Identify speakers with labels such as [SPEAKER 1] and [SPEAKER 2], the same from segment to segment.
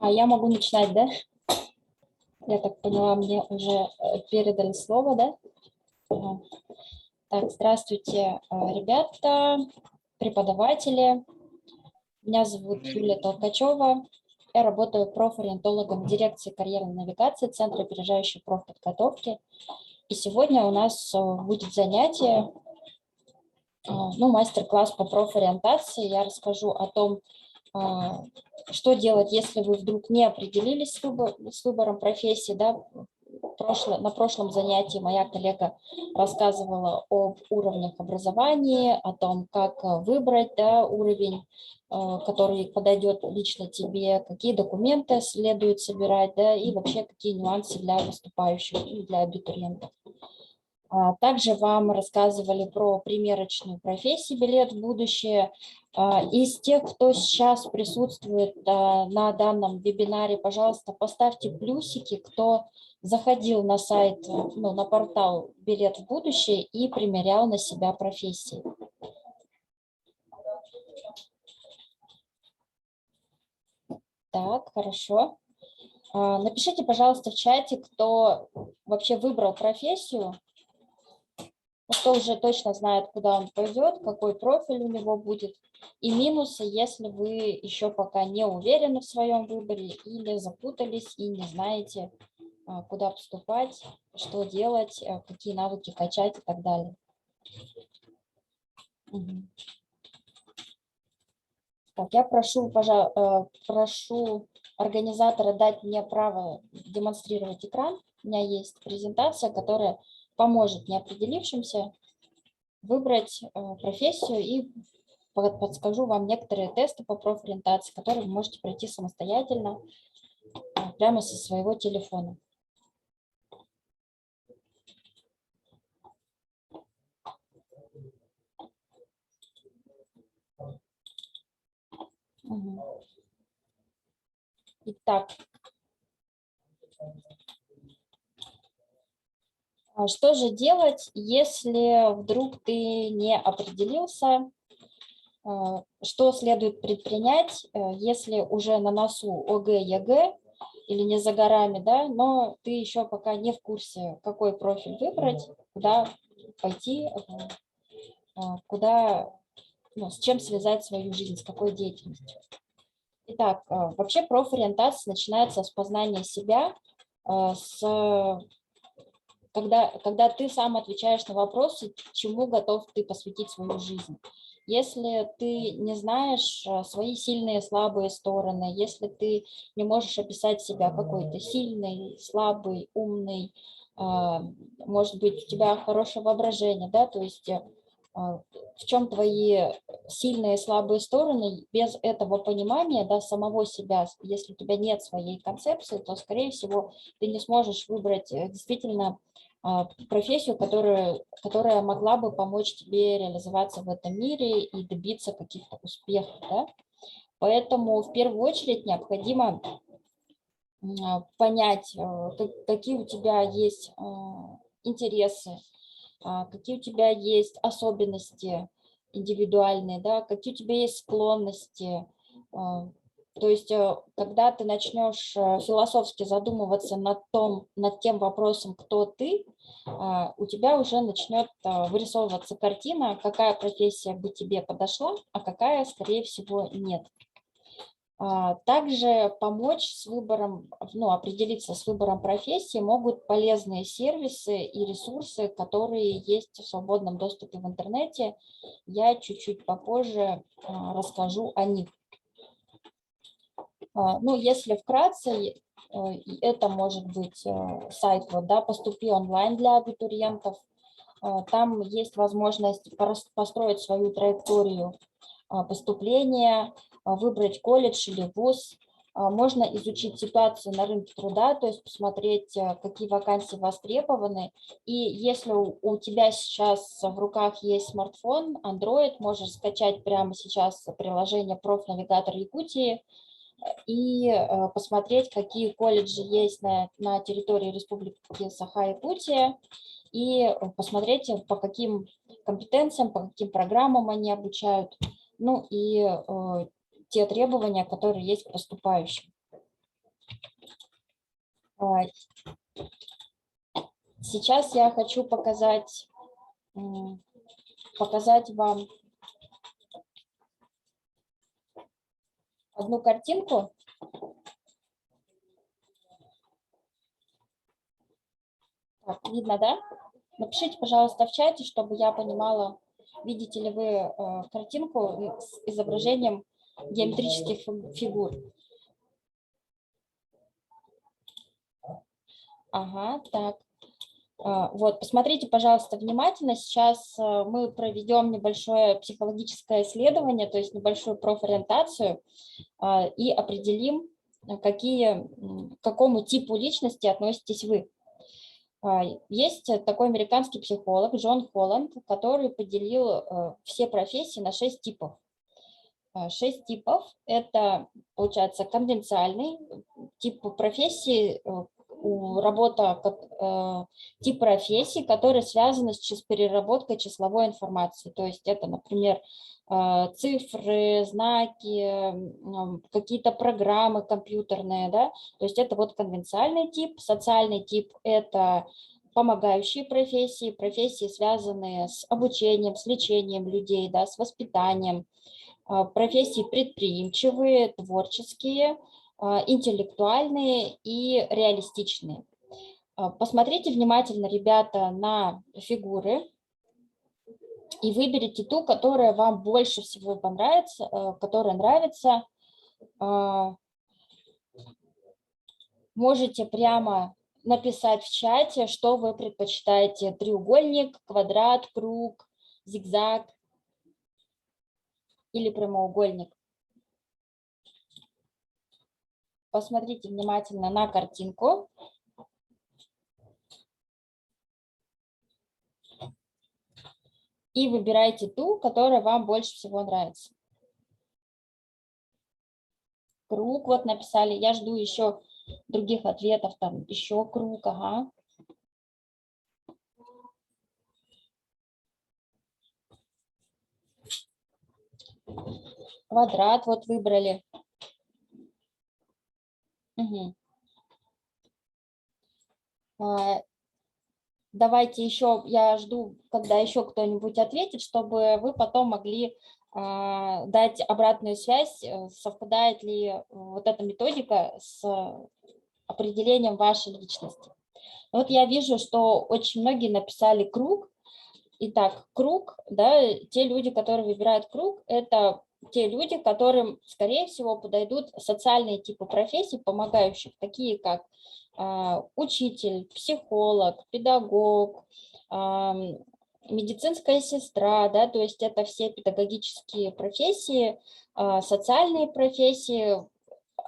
[SPEAKER 1] Я могу начинать, да? Я так поняла, мне уже передали слово, да? Так, здравствуйте, ребята, преподаватели. Меня зовут Юлия Толкачева. Я работаю профориентологом дирекции карьерной навигации Центра опережающей профподготовки. И сегодня у нас будет занятие, мастер-класс по профориентации. Я расскажу о том, что делать, если вы вдруг не определились с выбором профессии. Да? На прошлом занятии моя коллега рассказывала об уровнях образования, о том, как выбрать, да, уровень, который подойдет лично тебе, какие документы следует собирать, да, и вообще какие нюансы для поступающих и для абитуриентов. Также вам рассказывали про примерочную профессию «Билет в будущее». Из тех, кто сейчас присутствует на данном вебинаре, пожалуйста, поставьте плюсики, кто заходил на сайт, на портал «Билет в будущее» и примерял на себя профессии. Так, хорошо. Напишите, пожалуйста, в чате, кто вообще выбрал профессию, кто уже точно знает, куда он пойдет, какой профиль у него будет, и минусы, если вы еще пока не уверены в своем выборе или запутались и не знаете, куда поступать, что делать, какие навыки качать и так далее. Так, я прошу организатора дать мне право демонстрировать экран. У меня есть презентация, которая поможет неопределившимся выбрать профессию, и подскажу вам некоторые тесты по профориентации, которые вы можете пройти самостоятельно прямо со своего телефона. Итак, что же делать, если вдруг ты не определился? Что следует предпринять, если уже на носу ОГЭ, ЕГЭ или не за горами, да, но ты еще пока не в курсе, какой профиль выбрать, куда пойти, с чем связать свою жизнь, с какой деятельностью. Итак, вообще профориентация начинается с познания себя, когда ты сам отвечаешь на вопросы, чему готов ты посвятить свою жизнь. Если ты не знаешь свои сильные и слабые стороны, если ты не можешь описать себя какой-то сильный, слабый, умный, может быть, у тебя хорошее воображение, да, то есть в чем твои сильные и слабые стороны, без этого понимания, да, самого себя, если у тебя нет своей концепции, то, скорее всего, ты не сможешь выбрать действительно профессию, которая могла бы помочь тебе реализоваться в этом мире и добиться каких-то успехов. Да? Поэтому в первую очередь необходимо понять, какие у тебя есть интересы, какие у тебя есть особенности индивидуальные, да, какие у тебя есть склонности. То есть, когда ты начнешь философски задумываться над тем вопросом, кто ты, у тебя уже начнет вырисовываться картина, какая профессия бы тебе подошла, а какая, скорее всего, нет. Также помочь с выбором, определиться с выбором профессии могут полезные сервисы и ресурсы, которые есть в свободном доступе в интернете. Я чуть-чуть попозже расскажу о них. Если вкратце, это может быть сайт «Поступи онлайн» для абитуриентов. Там есть возможность построить свою траекторию поступления, выбрать колледж или вуз. Можно изучить ситуацию на рынке труда, то есть посмотреть, какие вакансии востребованы. И если у тебя сейчас в руках есть смартфон, Android, можешь скачать прямо сейчас приложение «Профнавигатор Якутии» и посмотреть, какие колледжи есть на территории Республики Саха-Якутия, и посмотреть, по каким компетенциям, по каким программам они обучают, и те требования, которые есть к поступающим. А, Сейчас я хочу показать вам одну картинку. Так, видно, да? Напишите, пожалуйста, в чате, чтобы я понимала, видите ли вы картинку с изображением геометрических фигур. Ага, так. Вот, посмотрите, пожалуйста, внимательно. Сейчас мы проведем небольшое психологическое исследование, то есть небольшую профориентацию, и определим, к какому типу личности относитесь вы. Есть такой американский психолог Джон Холланд, который поделил все профессии на 6 типов. 6 типов – это, получается, конвенциальный тип профессии, тип профессий, которые связаны с переработкой числовой информации. То есть это, например, цифры, знаки, какие-то программы компьютерные, да, то есть это вот конвенциальный тип. Социальный тип – это помогающие профессии, профессии, связанные с обучением, с лечением людей, да, с воспитанием. Профессии предприимчивые, творческие, интеллектуальные и реалистичные. Посмотрите внимательно, ребята, на фигуры и выберите ту, которая вам больше всего понравится, которая нравится. Можете прямо написать в чате, что вы предпочитаете: треугольник, квадрат, круг, зигзаг или прямоугольник. Посмотрите внимательно на картинку. И выбирайте ту, которая вам больше всего нравится. Круг вот написали. Я жду еще других ответов. Там еще круг, ага. Квадрат вот выбрали. Угу. Давайте еще, я жду, когда еще кто-нибудь ответит, чтобы вы потом могли дать обратную связь, совпадает ли вот эта методика с определением вашей личности. Вот я вижу, что очень многие написали круг. Итак, круг, да, те люди, которые выбирают круг, это те люди, которым, скорее всего, подойдут социальные типы профессий, помогающих, такие как учитель, психолог, педагог, медицинская сестра, да, то есть это все педагогические профессии, социальные профессии,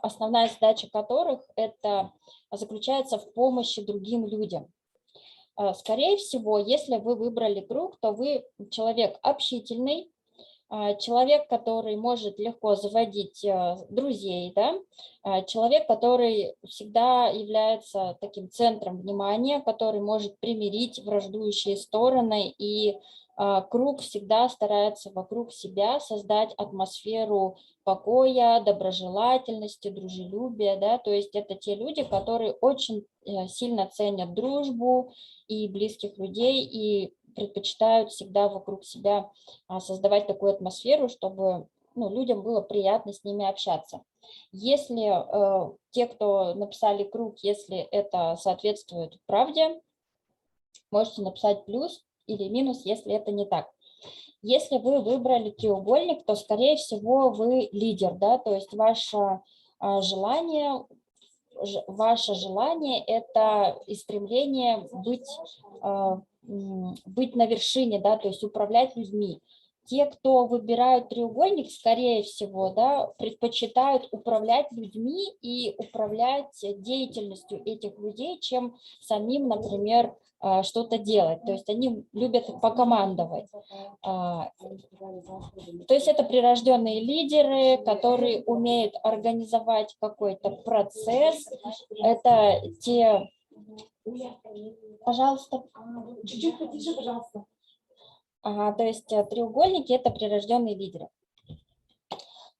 [SPEAKER 1] основная задача которых это заключается в помощи другим людям. Скорее всего, если вы выбрали круг, то вы человек общительный, человек, который может легко заводить друзей, да? Человек, который всегда является таким центром внимания, который может примирить враждующие стороны, и круг всегда старается вокруг себя создать атмосферу покоя, доброжелательности, дружелюбия, да? То есть это те люди, которые очень сильно ценят дружбу и близких людей, и предпочитают всегда вокруг себя создавать такую атмосферу, чтобы людям было приятно с ними общаться. Если те, кто написали круг, если это соответствует правде, можете написать плюс или минус, если это не так. Если вы выбрали треугольник, то, скорее всего, вы лидер, да, то есть ваше желание это и стремление быть на вершине, да, то есть управлять людьми. Те, кто выбирают треугольник, скорее всего, да, предпочитают управлять людьми и управлять деятельностью этих людей, чем самим, например, что-то делать. То есть они любят покомандовать. То есть это прирожденные лидеры, которые умеют организовать какой-то процесс. Это те... Пожалуйста. Чуть-чуть потише, пожалуйста. То есть треугольники – это прирожденные лидеры.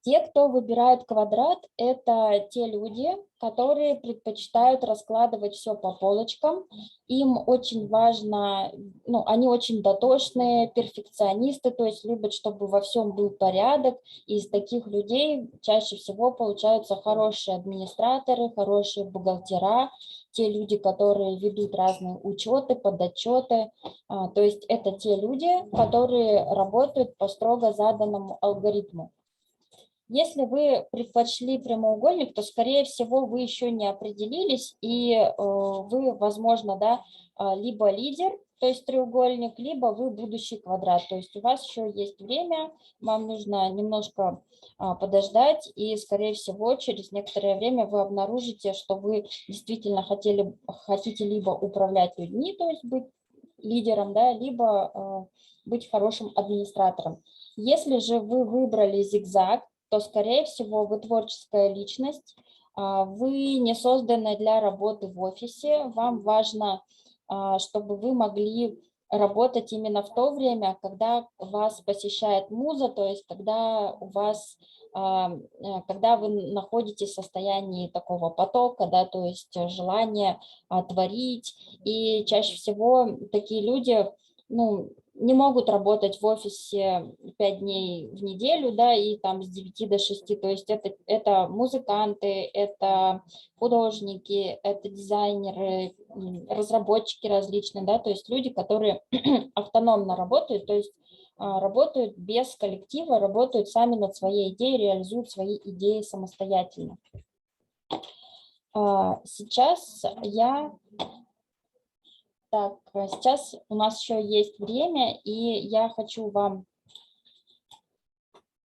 [SPEAKER 1] Те, кто выбирают квадрат, это те люди, которые предпочитают раскладывать все по полочкам. Им очень важно, ну, они очень дотошные, перфекционисты, то есть любят, чтобы во всем был порядок. И из таких людей чаще всего получаются хорошие администраторы, хорошие бухгалтера, те люди, которые ведут разные учеты, подотчеты. То есть это те люди, которые работают по строго заданному алгоритму. Если вы предпочли прямоугольник, то, скорее всего, вы еще не определились, и вы, возможно, да, либо лидер, то есть треугольник, либо вы будущий квадрат. То есть у вас еще есть время, вам нужно немножко подождать, и, скорее всего, через некоторое время вы обнаружите, что вы действительно хотите либо управлять людьми, то есть быть лидером, да, либо быть хорошим администратором. Если же вы выбрали зигзаг, то, скорее всего, вы творческая личность, вы не созданы для работы в офисе, вам важно, чтобы вы могли работать именно в то время, когда вас посещает муза, то есть когда у вас, когда вы находитесь в состоянии такого потока, да, то есть желание творить, и чаще всего такие люди, ну, не могут работать в офисе 5 дней в неделю, да, и там с 9 до 6, то есть это музыканты, это художники, это дизайнеры, разработчики различные, да, то есть люди, которые автономно работают, то есть работают без коллектива, работают сами над своей идеей, реализуют свои идеи самостоятельно. Сейчас у нас еще есть время, и я хочу вам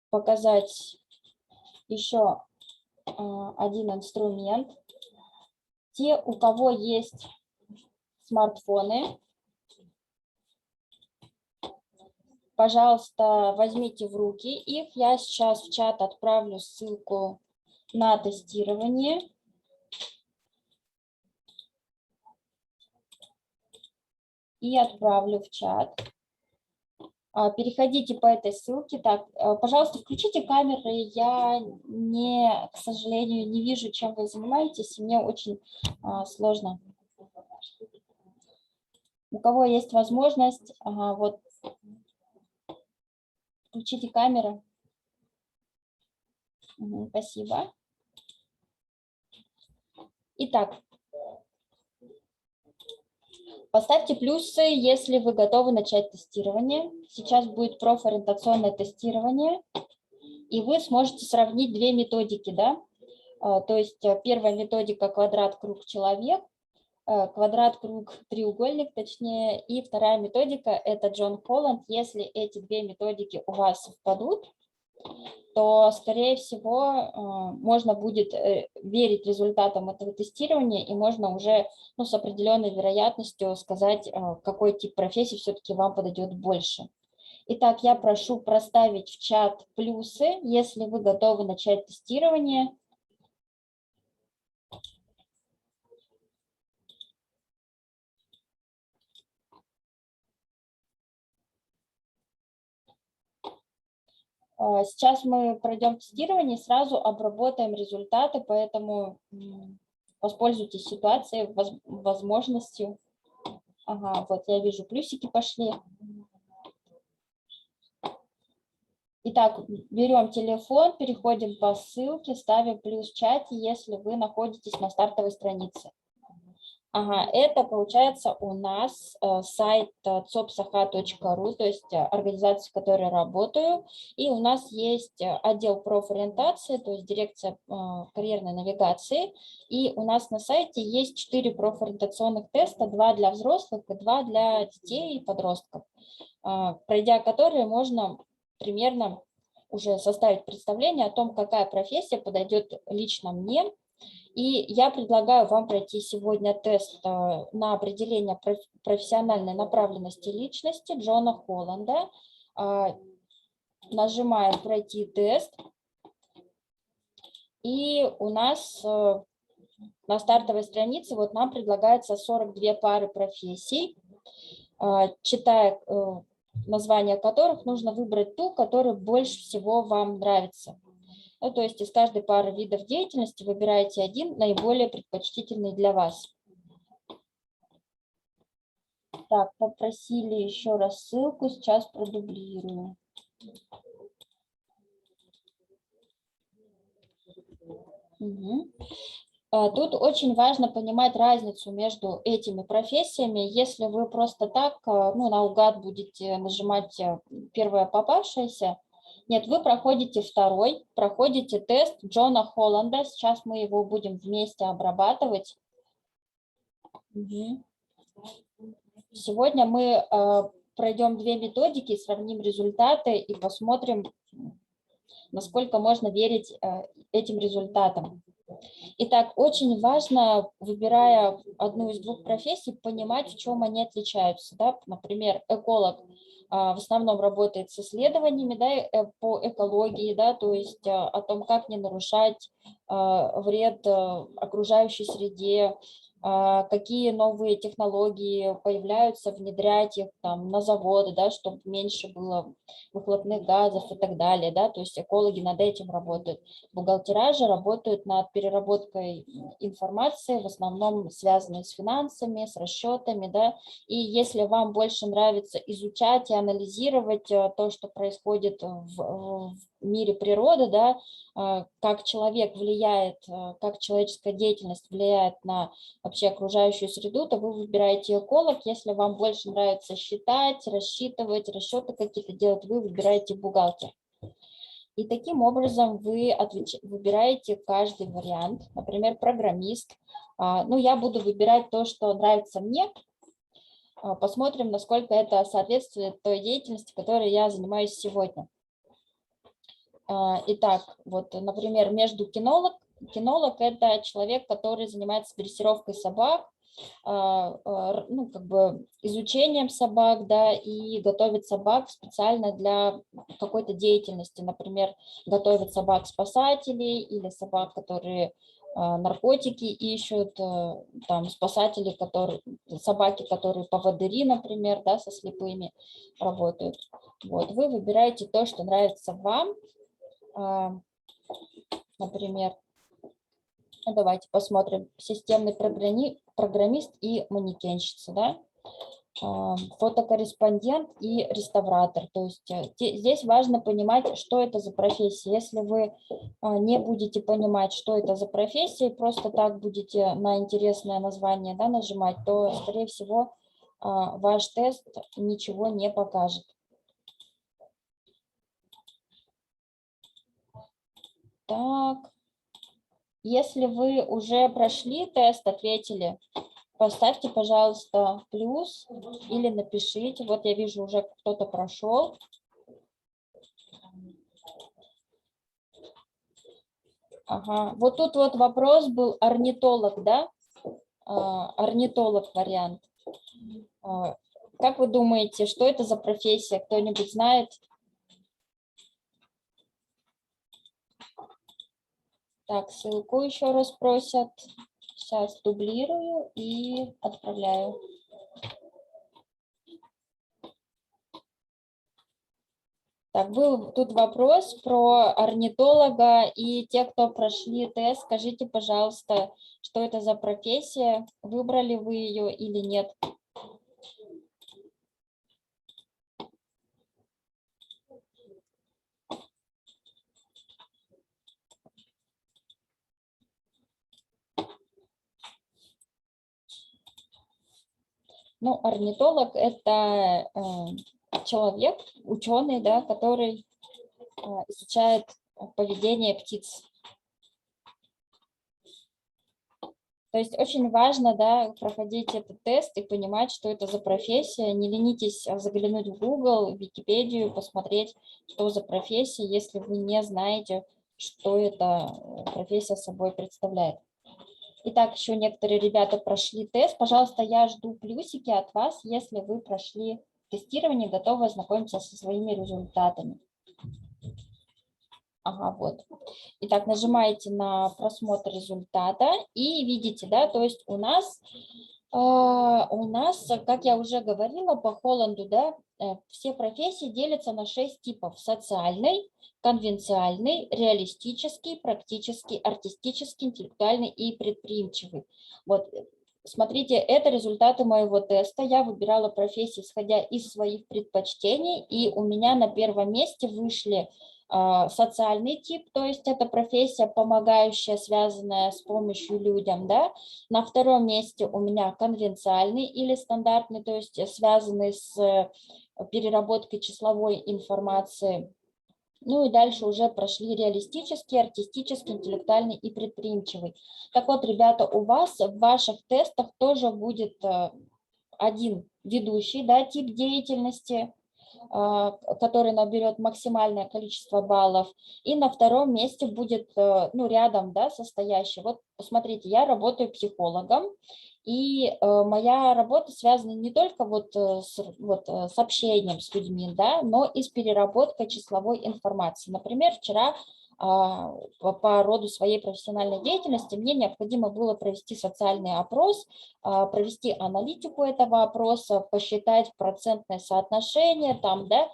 [SPEAKER 1] показать еще один инструмент. Те, у кого есть смартфоны, пожалуйста, возьмите в руки их. Я сейчас в чат отправлю ссылку на тестирование. И отправлю в чат. Переходите по этой ссылке. Так, пожалуйста, включите камеры. Я, к сожалению, не вижу, чем вы занимаетесь, и мне очень сложно. У кого есть возможность, вот, включите камеры. Спасибо. Итак, поставьте плюсы, если вы готовы начать тестирование. Сейчас будет профориентационное тестирование, и вы сможете сравнить две методики, да? То есть первая методика квадрат, круг, человек, квадрат, круг, треугольник, точнее, и вторая методика это Джон Холланд. Если эти две методики у вас совпадут, то, скорее всего, можно будет верить результатам этого тестирования, и можно уже с определенной вероятностью сказать, какой тип профессии все-таки вам подойдет больше. Итак, я прошу проставить в чат плюсы, если вы готовы начать тестирование. Сейчас мы пройдем тестирование и сразу обработаем результаты, поэтому воспользуйтесь ситуацией, возможностью. Ага, вот я вижу, плюсики пошли. Итак, берем телефон, переходим по ссылке, ставим плюс в чате, если вы находитесь на стартовой странице. Ага, это получается у нас сайт copsaha.ru, то есть организация, в которой работаю. И у нас есть отдел профориентации, то есть дирекция карьерной навигации. И у нас на сайте есть 4 профориентационных теста, 2 для взрослых и 2 для детей и подростков, пройдя которые можно примерно уже составить представление о том, какая профессия подойдет лично мне. И я предлагаю вам пройти сегодня тест на определение профессиональной направленности личности Джона Холланда. Нажимаем «Пройти тест». И у нас на стартовой странице вот нам предлагается 42 пары профессий, читая названия которых нужно выбрать ту, которая больше всего вам нравится. Ну, то есть из каждой пары видов деятельности выбираете один наиболее предпочтительный для вас. Так, попросили еще раз ссылку, сейчас продублирую. Угу. Тут очень важно понимать разницу между этими профессиями. Если вы просто так, ну, наугад будете нажимать первое попавшееся, нет, вы проходите второй, проходите тест Джона Холланда. Сейчас мы его будем вместе обрабатывать. Угу. Сегодня мы пройдем две методики, сравним результаты и посмотрим, насколько можно верить этим результатам. Итак, очень важно, выбирая одну из двух профессий, понимать, в чем они отличаются. Да? Например, эколог в основном работает с исследованиями, да, по экологии, да, то есть о том, как не нарушать вред окружающей среде, какие новые технологии появляются, внедрять их там на заводы, да, чтобы меньше было выхлопных газов и так далее. Да, то есть экологи над этим работают. Бухгалтера же работают над переработкой информации, в основном связанной с финансами, с расчетами. Да, и если вам больше нравится изучать и анализировать то, что происходит в мире природы, да, как человек влияет, как человеческая деятельность влияет на вообще окружающую среду, то вы выбираете эколог. Если вам больше нравится считать, рассчитывать, расчеты какие-то делать, вы выбираете бухгалтер. И таким образом вы выбираете каждый вариант. Например, программист. Ну, я буду выбирать то, что нравится мне. Посмотрим, насколько это соответствует той деятельности, которой я занимаюсь сегодня. Итак, вот, например, между кинолог. Кинолог – это человек, который занимается дрессировкой собак, ну, как бы изучением собак, да, и готовит собак специально для какой-то деятельности. Например, готовит собак-спасателей или собак, которые наркотики ищут, там спасатели, которые, собаки, которые поводыри, например, да, со слепыми работают. Вот, вы выбираете то, что нравится вам. Например, давайте посмотрим. Системный программист и манекенщица, да? Фотокорреспондент и реставратор. То есть здесь важно понимать, что это за профессия. Если вы не будете понимать, что это за профессия, просто так будете на интересное название, да, нажимать, то, скорее всего, ваш тест ничего не покажет. Так, если вы уже прошли тест, ответили, поставьте, пожалуйста, плюс или напишите. Вот я вижу, уже кто-то прошел. Ага, вот тут вот вопрос был орнитолог, да? Орнитолог вариант. Как вы думаете, что это за профессия? Кто-нибудь знает? Так, ссылку еще раз просят. Сейчас дублирую и отправляю. Так, был тут вопрос про орнитолога, и те, кто прошли тест, скажите, пожалуйста, что это за профессия, выбрали вы ее или нет? Ну, орнитолог – это человек, ученый, да, который изучает поведение птиц. То есть очень важно, да, проходить этот тест и понимать, что это за профессия. Не ленитесь заглянуть в Google, в Википедию, посмотреть, что за профессия, если вы не знаете, что эта профессия собой представляет. Итак, еще некоторые ребята прошли тест. Пожалуйста, я жду плюсики от вас, если вы прошли тестирование, готовы ознакомиться со своими результатами. Ага, вот. Итак, нажимаете на просмотр результата и видите, да, то есть у нас У нас, как я уже говорила, по Холланду, да, все профессии делятся на 6 типов: социальный, конвенциальный, реалистический, практический, артистический, интеллектуальный и предприимчивый. Вот, смотрите, это результаты моего теста. Я выбирала профессии, исходя из своих предпочтений, и у меня на первом месте вышли социальный тип, то есть это профессия, помогающая, связанная с помощью людям, да. На втором месте у меня конвенциальный или стандартный, то есть связанный с переработкой числовой информации. Ну и дальше уже прошли реалистический, артистический, интеллектуальный и предприимчивый. Так вот, ребята, у вас в ваших тестах тоже будет один ведущий, да, тип деятельности, который наберет максимальное количество баллов, и на втором месте будет, ну, рядом, да, состоящий. Вот посмотрите, я работаю психологом, и моя работа связана не только с общением с людьми, да, но и с переработкой числовой информации. Например, вчера по роду своей профессиональной деятельности мне необходимо было провести социальный опрос, провести аналитику этого опроса, посчитать процентное соотношение, там, да,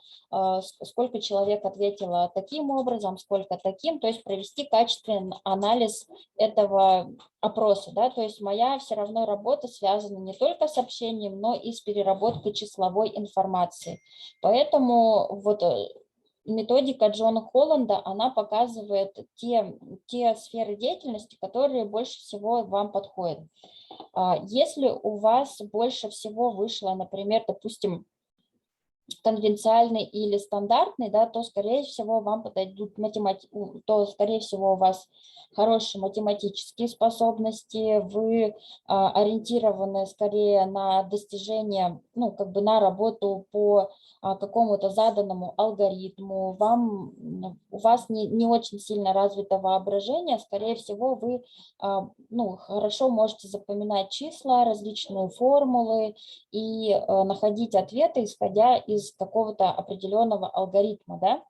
[SPEAKER 1] сколько человек ответило таким образом, сколько таким, то есть провести качественный анализ этого опроса, да, то есть моя все равно работа связана не только с общением, но и с переработкой числовой информации. Поэтому вот методика Джона Холланда, она показывает те сферы деятельности, которые больше всего вам подходят. Если у вас больше всего вышло, например, допустим, конвенциальный или стандартный, да, то, скорее всего, вам подойдут то, скорее всего, у вас хорошие математические способности, вы ориентированы скорее на достижение, ну, как бы на работу по какому-то заданному алгоритму, у вас не очень сильно развито воображение, скорее всего, вы ну, хорошо можете запоминать числа, различные формулы и находить ответы, исходя из какого-то определенного алгоритма, да.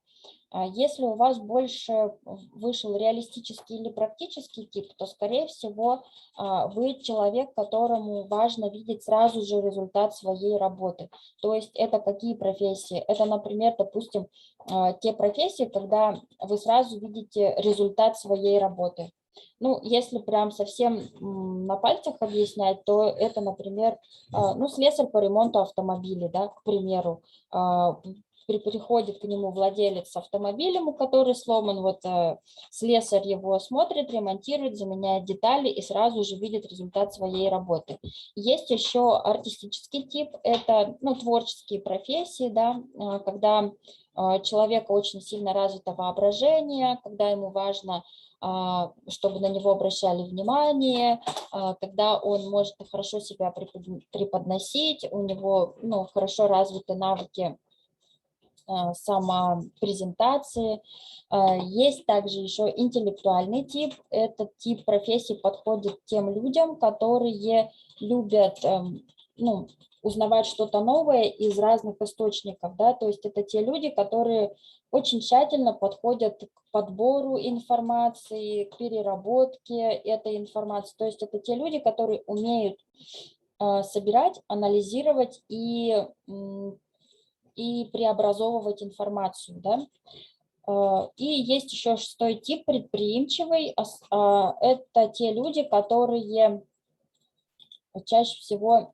[SPEAKER 1] Если у вас больше вышел реалистический или практический тип, то, скорее всего, вы человек, которому важно видеть сразу же результат своей работы. То есть это какие профессии? Это, например, допустим, те профессии, когда вы сразу видите результат своей работы. Ну, если прям совсем на пальцах объяснять, то это, например, ну, слесарь по ремонту автомобилей, да, к примеру. Приходит к нему владелец с автомобилем, у которого сломан, вот слесарь его смотрит, ремонтирует, заменяет детали и сразу же видит результат своей работы. Есть еще артистический тип, это, ну, творческие профессии, да, когда человека очень сильно развито воображение, когда ему важно, чтобы на него обращали внимание, когда он может хорошо себя преподносить, у него, ну, хорошо развиты навыки самопрезентации. Есть также еще интеллектуальный тип. Этот тип профессии подходит тем людям, которые любят, ну, узнавать что-то новое из разных источников, да, то есть это те люди, которые очень тщательно подходят к подбору информации, к переработке этой информации, то есть это те люди, которые умеют собирать, анализировать и преобразовывать информацию, да. И есть еще шестой тип, предприимчивый. Это те люди, которые чаще всего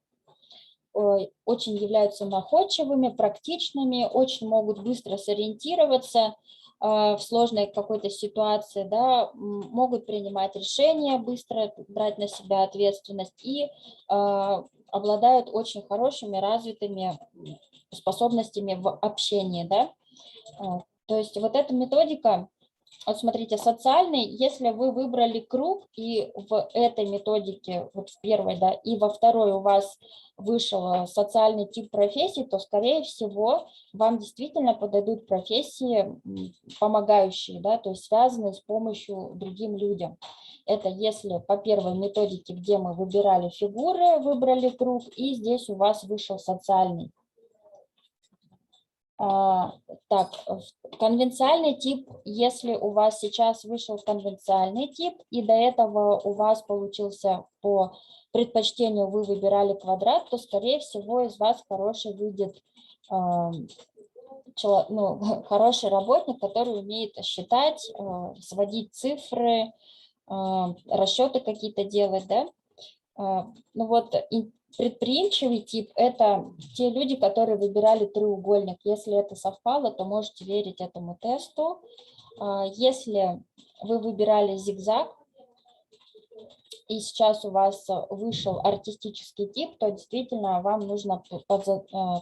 [SPEAKER 1] очень являются находчивыми, практичными, очень могут быстро сориентироваться в сложной какой-то ситуации, да, могут принимать решения, быстро брать на себя ответственность и обладают очень хорошими, развитыми способностями в общении, да. То есть вот эта методика, вот смотрите, социальный, если вы выбрали круг, и в этой методике, вот в первой, да, и во второй у вас вышел социальный тип профессии, то, скорее всего, вам действительно подойдут профессии помогающие, да, то есть связанные с помощью другим людям. Это если по первой методике, где мы выбирали фигуры, выбрали круг, и здесь у вас вышел социальный. Так, конвенциальный тип, если у вас сейчас вышел конвенциальный тип, и до этого у вас получился по предпочтению, вы выбирали квадрат, то, скорее всего, из вас хороший выйдет хороший работник, который умеет считать, сводить цифры, расчеты какие-то делать, да. Ну вот предприимчивый тип – это те люди, которые выбирали треугольник. Если это совпало, то можете верить этому тесту. Если вы выбирали зигзаг, и сейчас у вас вышел артистический тип, то действительно вам нужно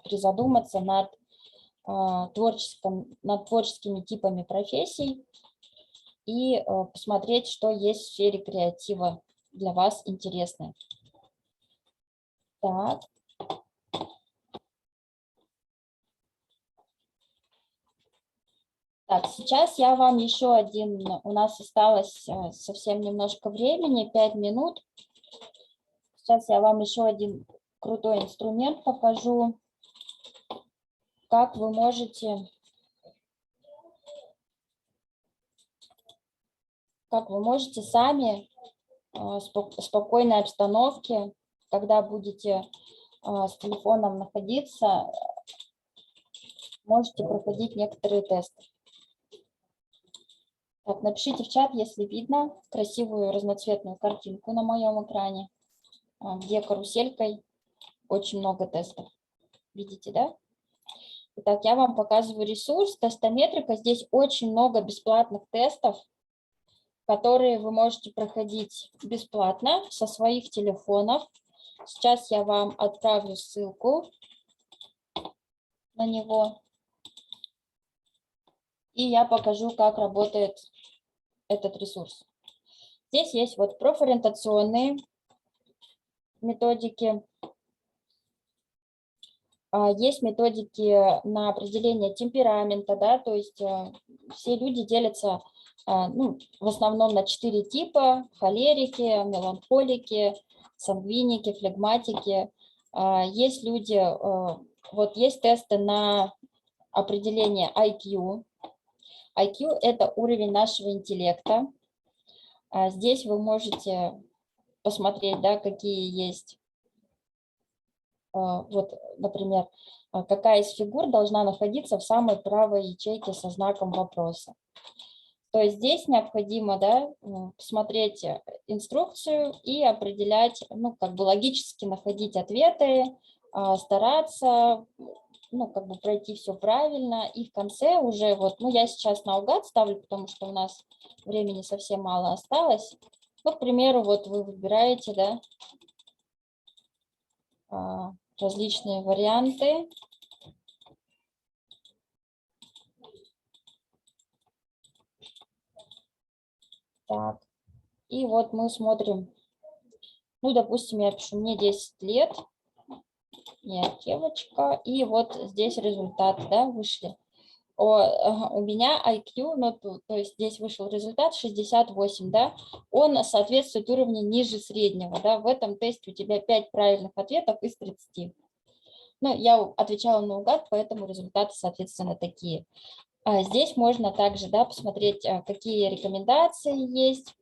[SPEAKER 1] призадуматься над творческими типами профессий и посмотреть, что есть в сфере креатива для вас интересное. Так. Так, сейчас я вам еще один, у нас осталось совсем немножко времени, 5 минут. Сейчас я вам еще один крутой инструмент покажу, как вы можете сами в спокойной обстановке, когда будете с телефоном находиться, можете проходить некоторые тесты. Так, напишите в чат, если видно красивую разноцветную картинку на моем экране, где каруселькой очень много тестов. Видите, да? Итак, я вам показываю ресурс Тестометрика. Здесь очень много бесплатных тестов, которые вы можете проходить бесплатно со своих телефонов. Сейчас я вам отправлю ссылку на него. И я покажу, как работает этот ресурс. Здесь есть вот профориентационные методики. Есть методики на определение темперамента, да, то есть все люди делятся в основном на 4 типа: холерики, меланхолики, сангвиники, флегматики. Есть люди, вот есть тесты на определение IQ. IQ – это уровень нашего интеллекта. Здесь вы можете посмотреть, да, какие есть. Вот, например, какая из фигур должна находиться в самой правой ячейке со знаком вопроса. То есть здесь необходимо, да, посмотреть инструкцию и определять, как бы логически находить ответы, стараться, как бы пройти все правильно. И в конце уже, вот, я сейчас наугад ставлю, потому что у нас времени совсем мало осталось. Ну, к примеру, вот вы выбираете, да, различные варианты. Так, и вот мы смотрим, допустим, я пишу, мне 10 лет, я девочка, и вот здесь результаты, да, вышли. У меня IQ, то есть здесь вышел результат 68, да, он соответствует уровню ниже среднего, да, в этом тесте у тебя 5 правильных ответов из 30. Я отвечала наугад, поэтому результаты, соответственно, такие. Здесь можно также, да, посмотреть, какие рекомендации есть.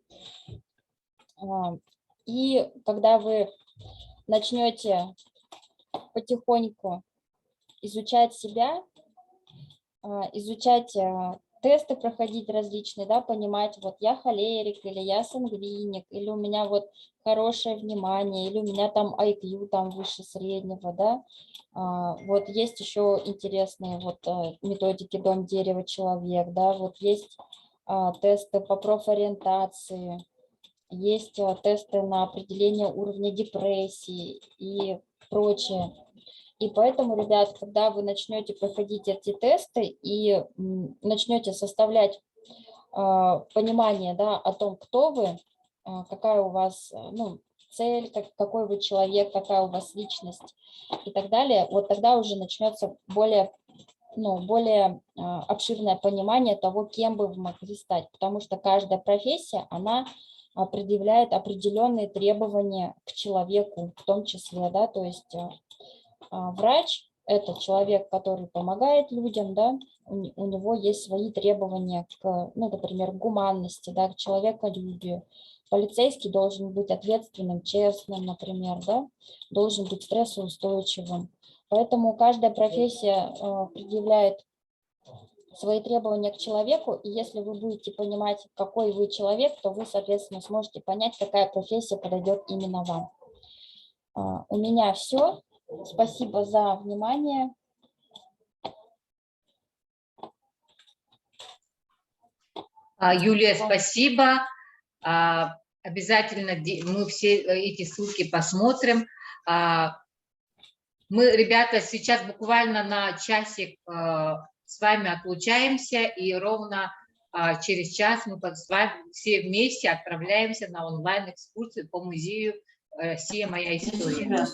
[SPEAKER 1] И когда вы начнете потихоньку изучать себя, изучать тесты, проходить различные, да, понимать, вот я холерик, или я сангвиник, или у меня вот хорошее внимание, или у меня там IQ там выше среднего, да. Вот есть еще интересные вот методики дом, дерево, человек, да, вот есть тесты по профориентации, есть тесты на определение уровня депрессии и прочее. И поэтому, ребят, когда вы начнете проходить эти тесты и начнете составлять понимание, да, о том, кто вы, какая у вас цель, какой вы человек, какая у вас личность и так далее, вот тогда уже начнется более обширное понимание того, кем бы вы могли стать, потому что каждая профессия, она предъявляет определенные требования к человеку, в том числе, да, то есть врач это человек, который помогает людям, да, у него есть свои требования к, ну, например, к гуманности, да, к человеколюбию. Полицейский должен быть ответственным, честным, например, да, должен быть стрессоустойчивым. Поэтому каждая профессия предъявляет свои требования к человеку, и если вы будете понимать, какой вы человек, то вы, соответственно, сможете понять, какая профессия подойдет именно вам. У меня все. Спасибо за внимание.
[SPEAKER 2] Юлия, спасибо. Обязательно мы все эти ссылки посмотрим. Мы, ребята, сейчас буквально на часик с вами отлучаемся, и ровно через час мы с вами все вместе отправляемся на онлайн-экскурсию по музею «Сия моя история».